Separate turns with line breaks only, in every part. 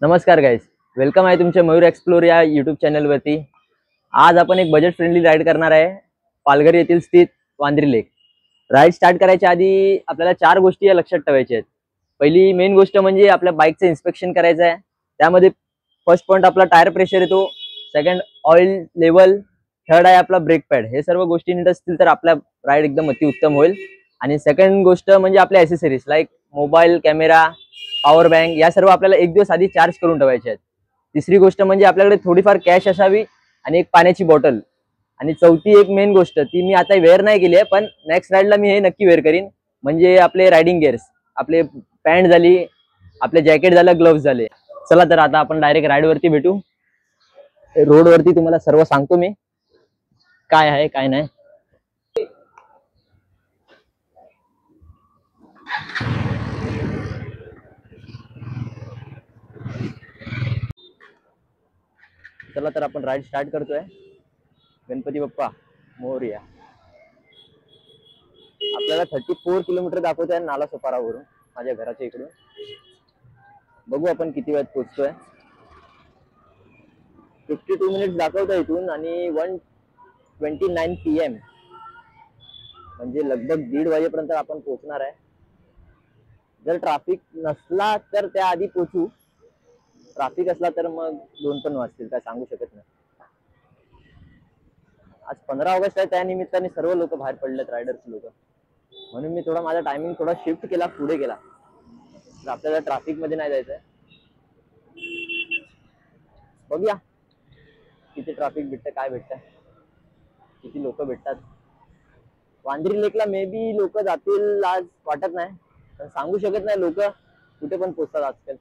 नमस्कार guys, welcome आहे तुमच्या मयूर एक्सप्लोर या यूट्यूब चॅनलवरती। आज आपण एक बजेट फ्रेंडली राईड करणार आहे पालघर येथील स्थित वांद्री लेक। राईड स्टार्ट करायच्या आधी आपल्याला 4 गोष्टी या लक्षात ठेवायच्या आहेत। पहिली मेन गोष्ट म्हणजे आपल्या बाईकचं इन्स्पेक्शन करायचं आहे। त्यामध्ये फर्स्ट पॉइंट आपला टायर प्रेशर येतो, सेकंड ऑइल लेवल, थर्ड आहे आपला ब्रेक पॅड। हे सर्व गोष्टी नीट असतील तर आपला राईड एकदम अतिउत्तम होईल। आणि सेकंड गोष्ट म्हणजे आपल्या accessories like mobile, camera, power bank या सर्व आपल्याला एक दिवस आधी चार्ज करून ठेवायचे आहेत। तिसरी गोष्ट म्हणजे आपल्याकडे थोडीफार कॅश असावी आणि एक पाण्याची बॉटल। आणि चौथी एक मेन गोष्ट ती मी आता वेअर नाही केली आहे, पण नेक्स्ट राईडला मी हे नक्की वेअर करीन, म्हणजे आपले रायडिंग गिअर्स, आपले पॅन्ट झाली, आपले जॅकेट झालं, ग्लोव्स झाले। चला तर आता आपण डायरेक्ट राईडवरती भेटू। रोडवरती तुम्हाला सर्व सांगतो मी काय आहे काय नाही। चला तर आपण राईड स्टार्ट करतोय। गणपती बाप्पा मोरया। आपल्याला 34 किलोमीटर दाखवत आहे नालासोपारावरून, माझ्या घराच्या इकडून। बघू आपण किती वेळात पोहोचतोय। 52 मिनिट्स दाखवतोय इथून आणि 1:29 PM, म्हणजे लगभग 1:30 वाजेपर्यंत आपण पोहोचणार आहे। जर ट्रॅफिक नसला तर त्या आधी पोहोचू, ट्रॅफिक असला तर मग 2 पण वाजतील, काय सांगू शकत नाही। आज 15 ऑगस्ट आहे, त्या निमित्ताने सर्व लोक बाहेर पडलेत, रायडर्स लोक, म्हणून मी थोडा माझा टायमिंग थोडा शिफ्ट केला, पुढे गेला। तर आपल्याला ट्रॅफिक मध्ये नाही जायचंय। बघूया किती ट्रॅफिक भेटतं, काय भेटतं, किती लोक भेटतात। वांद्री लेकला मे बी लोक जातील आज वाटत नाही, पण सांगू शकत नाही, लोक कुठे पण पोहोचतात आजकाल।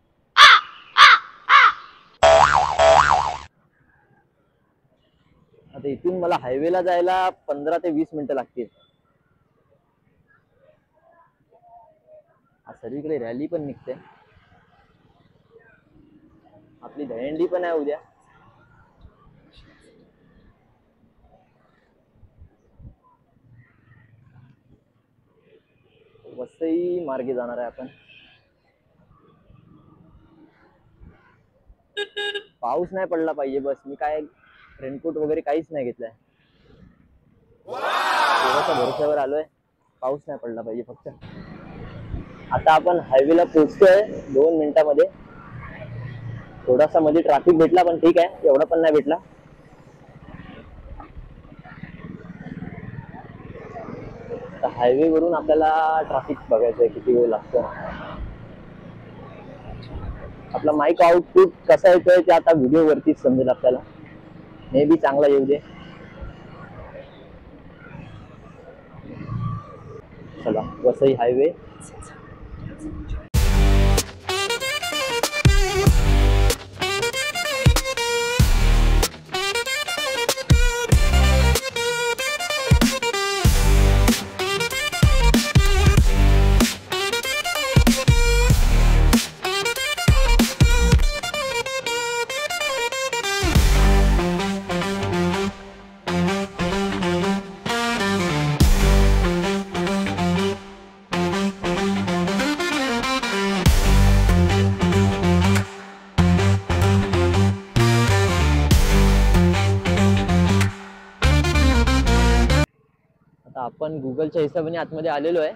आता इथून मला हायवेला जायला 15 ते 20 मिनिटं लागतील। सर्वीकडे रॅली पण निघते, आपली दहीहंडी पण आहे उद्या। वसई मार्गे जाणार आहे आपण। पाऊस नाही पडला पाहिजे बस, मी काय रेनकोट वगैरे काहीच नाही घेतलंय, थोडासा भरोश्यावर आलोय, पाऊस नाही पडला पाहिजे फक्त। आता आपण हायवेला पोहोचतोय 2 मिनिटांमध्ये। थोडासा मध्ये ट्रॅफिक भेटला पण ठीक आहे, एवढा पण नाही भेटला। हायवे वरून आपल्याला ट्रॅफिक बघायचंय किती वेळ लागतो। आपला माईक आउटपुट कसा येतोय ते आता व्हिडिओ वरतीच समजेल आपल्याला, मे बी चांगला येऊ दे। चला वसई हायवे। आता आपण गुगलच्या हिशोबाने आतमध्ये आलेलो आहे,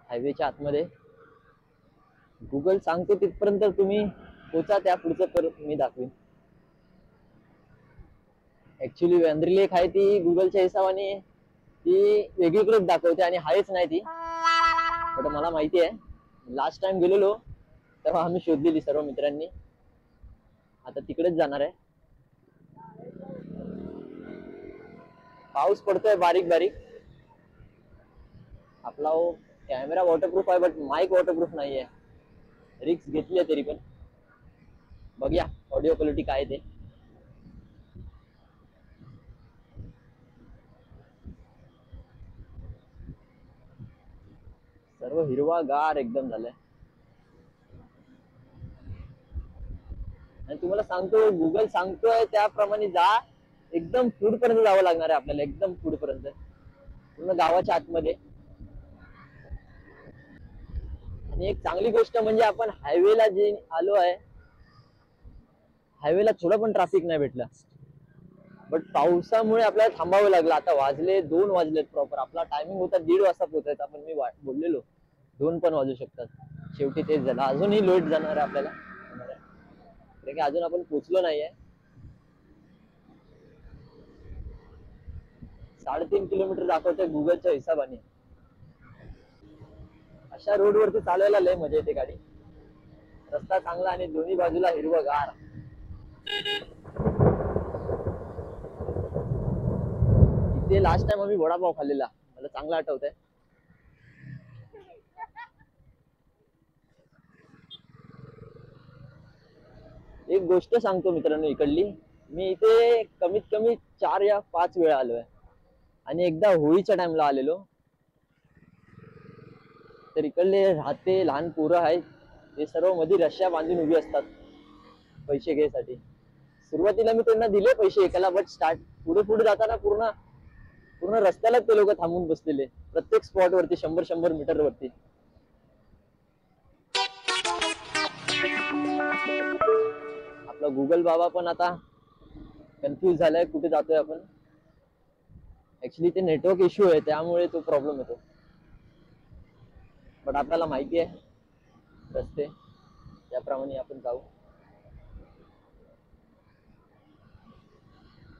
हायवेच्या आतमध्ये। गुगल सांगतो तिथपर्यंत तुम्ही पोचा, त्या पुढचं तर मी दाखवीन। ऍक्च्युली वांद्री लेक आहे ती गुगलच्या हिशोबाने ती वेगळीकडेच दाखवते आणि हायच नाही ती, पण मला माहिती आहे, लास्ट टाइम गेलेलो तेव्हा आम्ही शोधलेली सर्व मित्रांनी। आता तिकडेच जाणार आहे। पाऊस पडतोय बारीक बारीक। आपला कॅमेरा वॉटरप्रूफ आहे, बट माईक वॉटरप्रूफ नाहीये, रिक्स घेतली आहे तरी पण। बघूया ऑडिओ क्वालिटी काय ते। सर्व हिरवागार एकदम झालंय। आणि तुम्हाला सांगतो, गुगल सांगतोय त्याप्रमाणे जा, एकदम फूड पर्यंत जावं लागणार आहे आपल्याला, एकदम फूड पर्यंत, पूर्ण गावाच्या आतमध्ये। आणि एक चांगली गोष्ट म्हणजे आपण हायवेला जे आलो आहे, हायवेला थोडं पण ट्रॅफिक नाही भेटलं. बट पावसामुळे आपल्याला थांबावं लागलं. आता वाजले 2 वाजलेत प्रॉपर. आपला टायमिंग होता 1:30 वाजता पोहोचायचा, पण मी बोललेलो 2 पण वाजू शकतात. शेवटी तेच झालं. अजूनही लेट जाणार आहे आपल्याला, कारण की अजून आपण पोहोचलो नाहीये. 3.5 किलोमीटर दाखवतोय गुगलच्या हिशोबाने. अशा रोड वरती चालवायला लय मजा येते गाडी. रस्ता चांगला आणि दोन्ही बाजूला हिरवगार. इथे लास्ट टाइम आम्ही वडापाव खाल्लेला, मला चांगला आठवतंय. एक गोष्ट सांगतो मित्रांनो इकडली. मी इथे कमीत कमी 4 या 5 वेळा आलोय आणि एकदा होळीच्या टाइमला आलेलो. तर इकडले राहते लहान पोरं आहेत, ते सर्व मध्ये रश्या बांधून उभी असतात पैसे घ्यायसाठी. सुरुवातीला मी त्यांना दिले पैसे एकाला, बट पुढे पुढे जाताना पूर्ण पूर्ण रस्त्याला ते लोक थांबून बसलेले, प्रत्येक स्पॉट वरती 100-100 मीटर वरती. आपला गुगल बाबा पण आता कन्फ्युज झालाय कुठे जातोय आपण. ऍक्च्युली ते नेटवर्क इश्यू आहे, त्यामुळे तो प्रॉब्लेम येतो. बट आपल्याला माहिती आहे रस्ते, त्याप्रमाणे आपण जाऊ.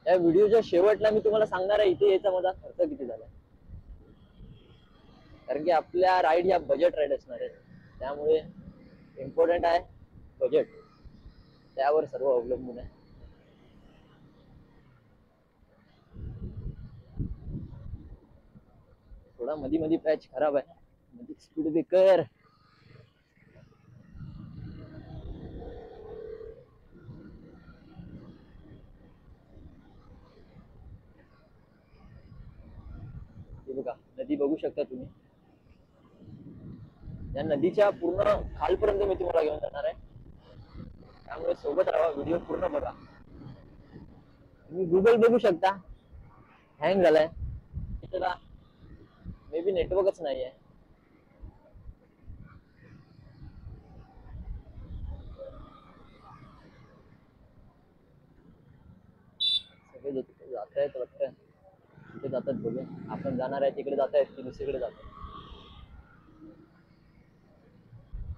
या व्हिडिओच्या शेवटला मी तुम्हाला सांगणार आहे इथे याचा माझा खर्च किती झाला, कारण की आपल्या राईड या बजेट राईड असणार आहे, त्यामुळे इम्पॉर्टंट आहे बजेट, त्यावर सर्व अवलंबून आहे. थोडा मध्ये मध्ये पॅच खराब आहे, मध्ये स्पीड ब्रेकर. बघा नदी बघू शकता तुम्ही. या नदीच्या पूर्ण खालपर्यंत मी तुम्हाला घेऊन जाणार आहे, त्यामुळे सोबत राहा, व्हिडिओ पूर्ण बघा. तुम्ही गुगल बघू शकता हँग झालाय, त्याला मे बी नेटवर्कच नाहीये. सगळे जात आहेत वाटतं, तिथे जातात बघू. आपण जाणार आहे तिकडे जात आहेत की दुसरीकडे जातात.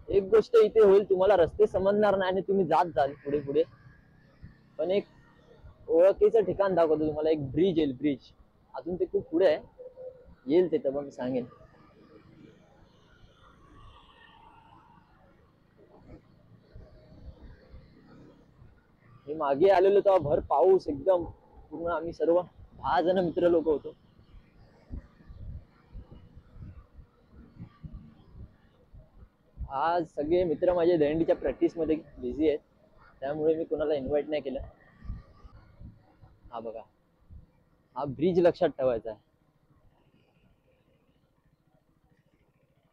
एक गोष्ट इथे होईल, तुम्हाला रस्ते समजणार नाही आणि तुम्ही जात जाल पुढे पुढे, पण एक ओळखीचं ठिकाण दाखवतो तुम्हाला. एक ब्रिज येईल, ब्रिज अजून ते खूप पुढे आहे, येईल तिथं पण मी सांगेन. मी मागे आलेलो तेव्हा भर पाऊस, एकदम पूर्ण. आम्ही सर्व 10 जण मित्र लोक होतो. आज सगळे मित्र माझे दहीहंडीच्या प्रॅक्टिस मध्ये बिझी आहेत, त्यामुळे मी कोणाला इन्व्हाइट नाही केलं. हा बघा, हा ब्रिज लक्षात ठेवायचा आहे.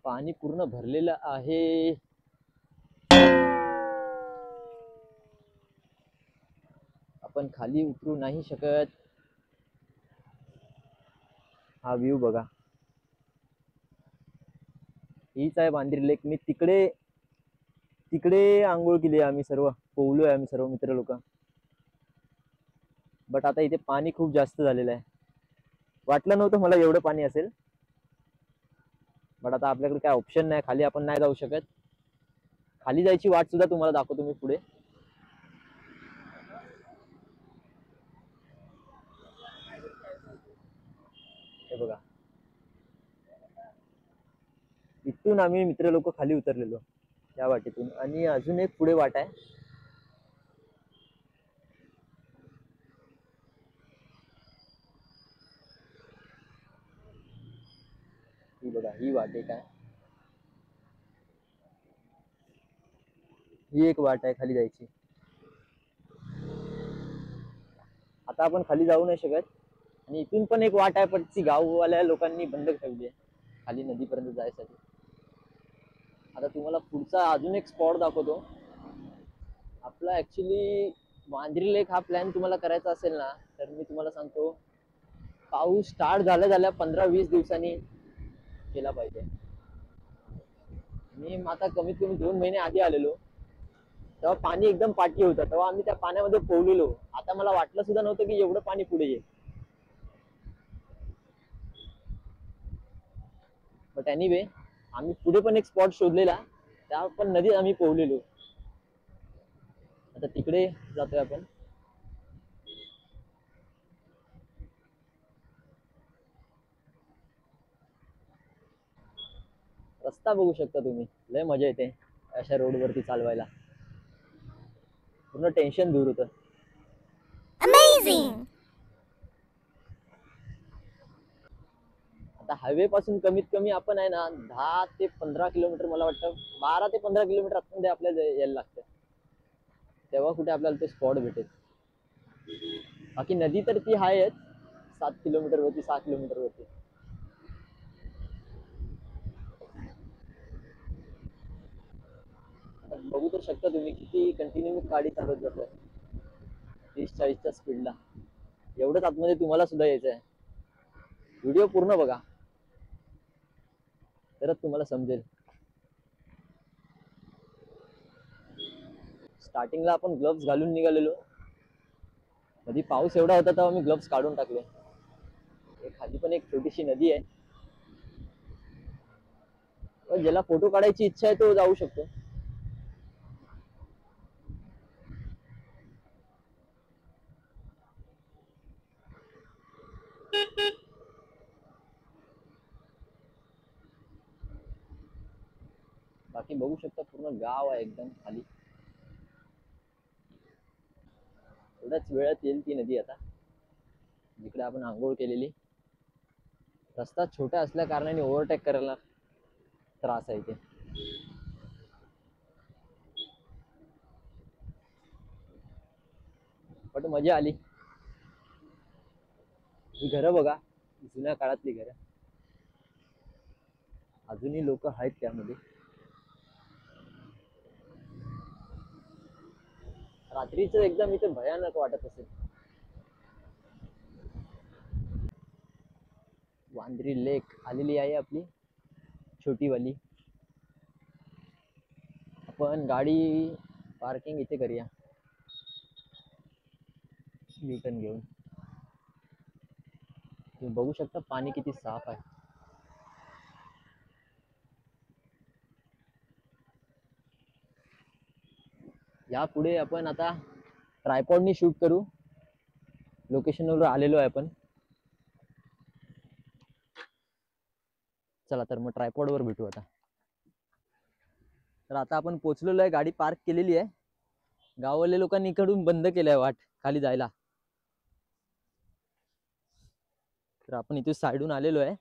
पाणी पूर्ण भरलेलं आहे. आपण खाली उतरू नाही शकत. हा व्ह्यू बघा, हीच आहे वांद्री लेक. मी तिकडे तिकडे आंघोळ केली आम्ही सर्व, पोहलोय आम्ही सर्व मित्र लोक. बट आता इथे पाणी खूप जास्त झालेलं आहे. वाटलं नव्हतं मला एवढं पाणी असेल, बट आता आपल्याकडे काय ऑप्शन नाही, खाली आपण नाही जाऊ शकत. खाली जायची वाट सुद्धा तुम्हाला दाखवतो मी पुढे. हे बघा, इथून आम्ही मित्र लोक खाली उतरलेलो या वाटेतून, आणि अजून एक पुढे वाट आहे. ही बघा, ही वाट एक आहे, ही एक वाट आहे खाली जायची. आता आपण खाली जाऊ नाही शकत, आणि इथून पण एक वाट आहे, पण ती गाववाल्या लोकांनी बंद ठेवली आहे खाली नदीपर्यंत जायसाठी. आता तुम्हाला पुढचा अजून एक स्पॉट दाखवतो आपला. ऍक्च्युली वांद्री लेक हा प्लॅन तुम्हाला करायचा असेल ना, तर मी तुम्हाला सांगतो पाऊस स्टार्ट झाल्या 15-20 दिवसांनी केला पाहिजे. मी आता कमीत कमी 2 महिने आधी आलेलो, तेव्हा पाणी एकदम पाठी होतं, तेव्हा आम्ही त्या पाण्यामध्ये पोहलेलो. आता मला वाटलं सुद्धा नव्हतं की एवढं पाणी पुढे येईल. बट एनिवे आम्ही पुढे पण एक स्पॉट शोधलेला, त्या पण नदीत आम्ही पोहलेलो. आता तिकडे जातोय आपण. रस्ता बघू शकता तुम्ही, लय मजा येते अशा रोड वरती चालवायला. पूर्ण टेन्शन दूर होतं.
Amazing!
आता हायवे पासून कमीत कमी आपण आहे ना 10 ते 15 किलोमीटर, मला वाटतं 12 ते 15 किलोमीटर आतमध्ये आपल्याला यायला लागतं, तेव्हा कुठे आपल्याला ते स्पॉट भेटेल. बाकी नदी तर ती आहेच 7 किलोमीटर वरती, 6 किलोमीटर वरती. बघू तर शकता तुम्ही किती कंटिन्यू गाडी चालवत जातोय 30-40च्या स्पीडला. एवढंच आतमध्ये तुम्हाला सुद्धा यायचं आहे. व्हिडिओ पूर्ण बघा, तरच तुम्हाला समजेल. स्टार्टिंगला आपण ग्लोव्स घालून निघालेलो, कधी पाऊस एवढा होता तेव्हा मी ग्लोव्स काढून टाकले. खाली पण एक छोटीशी नदी आहे, ज्याला फोटो काढायची इच्छा आहे तो जाऊ शकतो. बाकी बघू शकता पूर्ण गाव आहे एकदम खाली. थोड्याच वेळात येईल ती नदी आता, जिकडे आपण आंघोळ केलेली. रस्ता छोटा असल्या कारणाने ओव्हरटेक करायला त्रास आहे इथे. पण मजा आली. ही घरं बघा, जुन्या काळातली घरं, अजूनही लोक आहेत त्यामध्ये. रात्रीच एकदम इथे भयानक वाटत असेल. वांद्री लेक आलेली आहे आपली छोटी वाली. आपण गाडी पार्किंग इथे करूया, युटर्न घेऊन. तुम्ही बघू शकता पाणी किती साफ आहे. या पुढे आपण आता ट्रायपॉडनी शूट करू. लोकेशनवर आलेलो आहे आपण. चला तर मग ट्रायपॉडवर भेटू आता. तर आता आपण पोहोचलेलो आहे, गाडी पार्क केलेली आहे. गाववाले लोकांनी इकडून बंद केलंय वाट खाली जायला, तर आपण इथे साईडून आलेलो आहे.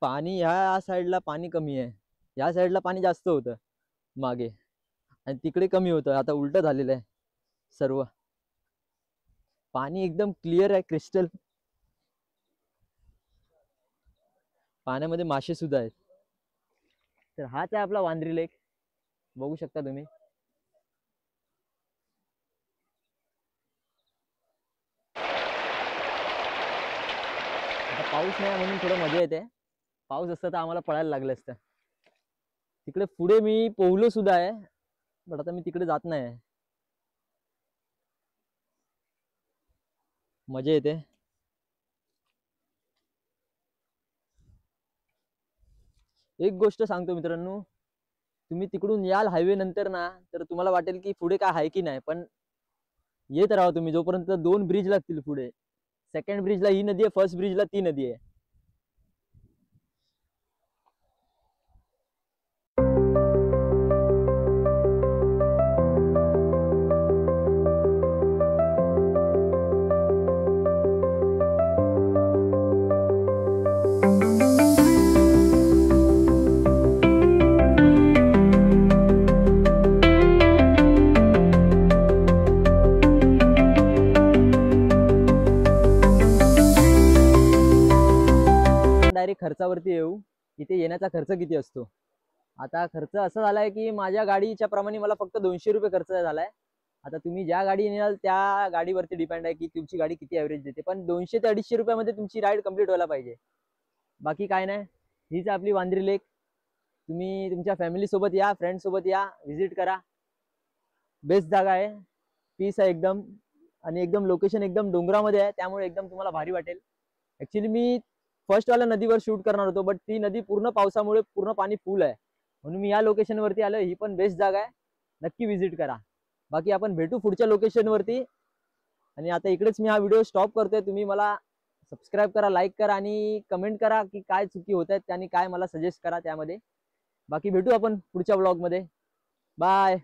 पाणी ह्या साईडला पाणी कमी आहे, या साईडला पाणी जास्त होतं मागे, आणि तिकडे कमी होतं. आता उलट झालेलं आहे सर्व. पाणी एकदम क्लिअर आहे, क्रिस्टल. पाण्यामध्ये मासे सुद्धा आहेत. तर हाच आहे आपला वांद्री लेक, बघू शकता तुम्ही. आता पाऊस नाही म्हणून थोडं मजा येते. पाऊस असता तर आम्हाला पळायला लागलं असतं. तिकडे पुढे मी पोहलो सुद्धा आहे, बट आता मी तिकडे जात नाही. मजा येते. एक गोष्ट सांगतो मित्रांनो, तुम्ही तिकडून याल हायवे नंतर ना, तर तुम्हाला वाटेल की पुढे काय आहे की नाही, पण येत राहा तुम्ही जोपर्यंत 2 ब्रिज लागतील पुढे. सेकंड ब्रिजला ही नदी आहे, फर्स्ट ब्रिजला ती नदी आहे. डायरेक्ट खर्चावरती येऊ. इथे येण्याचा खर्च किती असतो. आता खर्च असा झालाय की माझ्या गाडीच्या प्रमाणे मला फक्त 200 रुपये खर्च झालाय. आता तुम्ही ज्या गाडी नेल त्या गाडीवरती डिपेंड आहे की तुमची गाडी किती ॲव्हरेज देते, पण 200 ते 250 रुपयामध्ये तुमची राईड कंप्लीट व्हायला पाहिजे. बाकी काय नाही. हीच आपली वांद्री लेक. तुम्ही तुमच्या फॅमिली सोबत या, फ्रेंड सोबत या, व्हिजिट करा. बेस्ट जागा आहे, पीस आहे एकदम, आणि एकदम लोकेशन एकदम डोंगरामध्ये आहे, त्यामुळे एकदम तुम्हाला भारी वाटेल. ऍक्च्युली मी फर्स्ट वाला नदीवर शूट करणार होतो, बट ती नदी पूर्ण पावसामुळे पूर्ण पाणी फुल आहे, म्हणून मी या लोकेशन वरती आलो. ही पण बेस्ट जागा आहे, नक्की व्हिजिट करा. बाकी आपण भेटू पुढच्या लोकेशन वरती. आणि आता इकडेच मी हा व्हिडिओ स्टॉप करतोय. तुम्ही मला सबस्क्राईब करा, लाईक करा आणि कमेंट करा की काय चुकी होत आहेत आणि काय मला सजेस्ट करा त्यामध्ये. बाकी भेटू आपण पुढच्या ब्लॉग मध्ये. बाय.